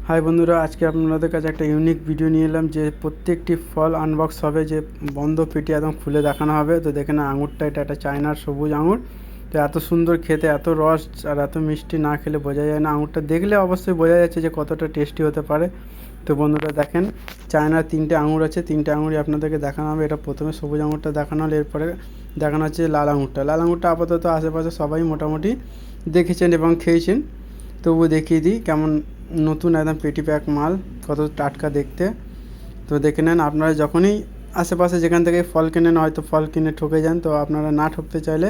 High বন্ধুরা, আজকে আপনাদের কাছে একটা ইউনিক ভিডিও নিয়ে এলাম যে প্রত্যেকটি ফল আনবক্স হবে, যে বন্ধ পেটি একদম খুলে দেখানো হবে। তো দেখেন আঙুরটা, এটা একটা চায়নার সবুজ আঙুর। তো এত সুন্দর খেতে, এত রস আর এত মিষ্টি, না খেলে বোঝা যায় না। আঙুরটা দেখলে অবশ্যই বোঝা যাচ্ছে যে কতটা টেস্টি হতে পারে। তো বন্ধুরা দেখেন, চায়নার 3টে আঙুর আছে, 3টে আঙুরই আপনাদেরকে দেখানো হবে। এটা প্রথমে সবুজ আঙুরটা দেখানো হলে এরপরে দেখানো হচ্ছে লাল আঙুরটা। লাল আঙুরটা আপাতত আশেপাশে সবাই মোটামুটি দেখেছেন এবং খেয়েছেন, তবুও দেখিয়ে দিই কেমন নতুন একদম পেটি প্যাক মাল, কত টাটকা দেখতে। তো দেখে নেন, আপনারা যখনই আশেপাশে যেখান থেকে ফল কেনেন, হয়তো ফল কিনে ঠকে যান, তো আপনারা না ঠকতে চাইলে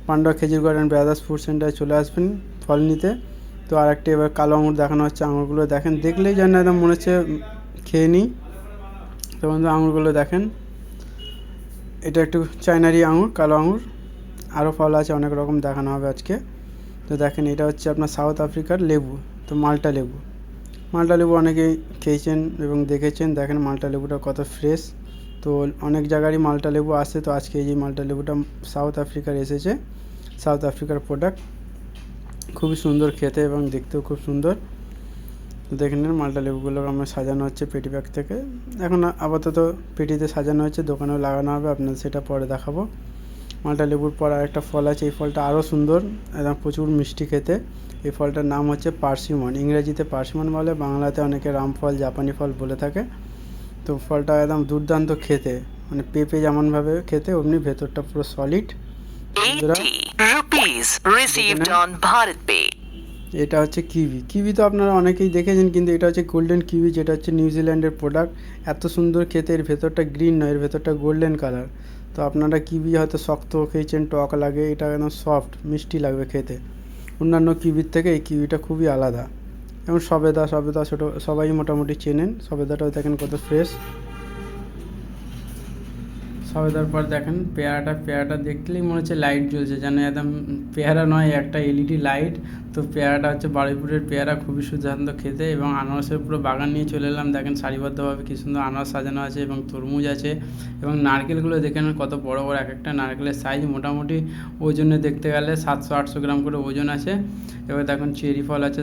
পান্ডা খেজুর গার্ডেন ব্রাদার্স ফুড সেন্টারে চলে আসবেন ফল নিতে। তো আর একটা এবার কালো আঙুর দেখানো হচ্ছে। আঙুরগুলো দেখেন, দেখলেই যেন একদম মনে হচ্ছে খেয়ে নিই। তো বন্ধু আঙুরগুলো দেখেন, এটা একটু চাইনারি আঙুর, কালো আঙুর। আরও ফল আছে অনেক রকম, দেখানো হবে আজকে। তো দেখেন, এটা হচ্ছে আপনার সাউথ আফ্রিকার লেবু, তো মাল্টা লেবু। মাল্টা লেবু অনেকেই খেয়েছেন এবং দেখেছেন। দেখেন মাল্টা লেবুটা কত ফ্রেশ। তো অনেক জায়গারই মাল্টা লেবু আসে, তো আজকে এই যে মাল্টা লেবুটা সাউথ আফ্রিকার এসেছে, সাউথ আফ্রিকার প্রোডাক্ট। খুবই সুন্দর খেতে এবং দেখতেও খুব সুন্দর। তো দেখে নিন, মাল্টা লেবুগুলো আমার সাজানো হচ্ছে পেটি ব্যাগ থেকে। এখন আপাতত পেটিতে সাজানো হচ্ছে, দোকানেও লাগানো হবে, আপনাদের সেটা পরে দেখাবো। মাল্টা লেবুর পর আরেকটা ফল আছে, এই ফলটা আরও সুন্দর, একদম প্রচুর মিষ্টি খেতে। এই ফলটার নাম হচ্ছে পার্সিমন, ইংরেজিতে পার্সিমন বলে, বাংলাতে অনেকে রামফল, জাপানি ফল বলে থাকে। তো ফলটা একদম দুর্দান্ত খেতে, মানে পেঁপে যেমনভাবে খেতে অমনি ভেতরটা পুরো সলিড। এটা হচ্ছে কিউই। কিউই তো আপনারা অনেকেই দেখেছেন, কিন্তু এটা হচ্ছে গোল্ডেন কিউই, যেটা হচ্ছে নিউজিল্যান্ডের প্রোডাক্ট। এত সুন্দর খেতে, এর ভেতরটা গ্রিন নয়, এর ভেতরটা গোল্ডেন কালার। তো আপনারা কিউই হয়তো শক্ত খেয়েছেন, টক লাগে, এটা একদম সফট মিষ্টি লাগবে খেতে। অন্যান্য কিউইর থেকে এই কিউইটা খুবই আলাদা। এবং সবেদা, সবেদা ছোটো সবাই মোটামুটি চেনেন, সবেদাটাও দেখেন কত ফ্রেশ। সবেদার পর দেখেন পেয়ারাটা, পেয়ারাটা দেখলেই মনে হচ্ছে লাইট জ্বলছে, যেন একদম পেয়ারা নয়, একটা এলইডি লাইট। তো পেয়ারাটা হচ্ছে বারুইপুরের পেয়ারা, খুবই সুস্বাদু খেতে। এবং আনারসের পুরো বাগান নিয়ে চলে এলাম, দেখেন সারিবদ্ধভাবে কী সুন্দর আনারস সাজানো আছে, এবং তরমুজ আছে। এবং নারকেলগুলো দেখেন কত বড় বড়, এক একটা নারকেলের সাইজ মোটামুটি ওজনে দেখতে গেলে 700-800 গ্রাম করে ওজন আছে। এবার দেখুন চেরি ফল আছে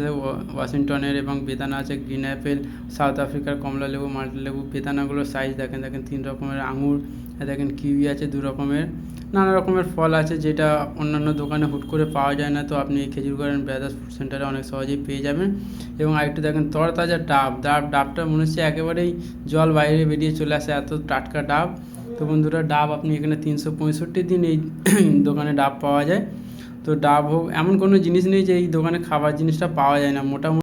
ওয়াশিংটনের, এবং বেদানা আছে, গ্রিন অ্যাপেল, সাউথ আফ্রিকার কমলা লেবু, মাল্টা লেবু। বেদানাগুলোর সাইজ দেখেন, দেখেন 3 রকমের আঙুর, দেখেন কিউই আছে 2 রকমের, নানা রকমের ফল আছে, যেটা অন্যান্য দোকানে হুট করে পাওয়া যায় না। তো আপনি খেজুর গার্ডেন ব্রাদার্স ফুড সেন্টারে অনেক সহজেই পেয়ে যাবেন। এবং আরেকটু দেখেন তরতাজা ডাবটা মনে হচ্ছে একেবারেই জল বাইরে বেরিয়ে চলে আসে, এত টাটকা ডাব। তো বন্ধুরা, ডাব আপনি এখানে 365 দিন এই দোকানে ডাব পাওয়া যায়। তো ডাব হোক, এমন কোনো জিনিস নেই যে এই দোকানে খাবার জিনিসটা পাওয়া যায় না। মোটামুটি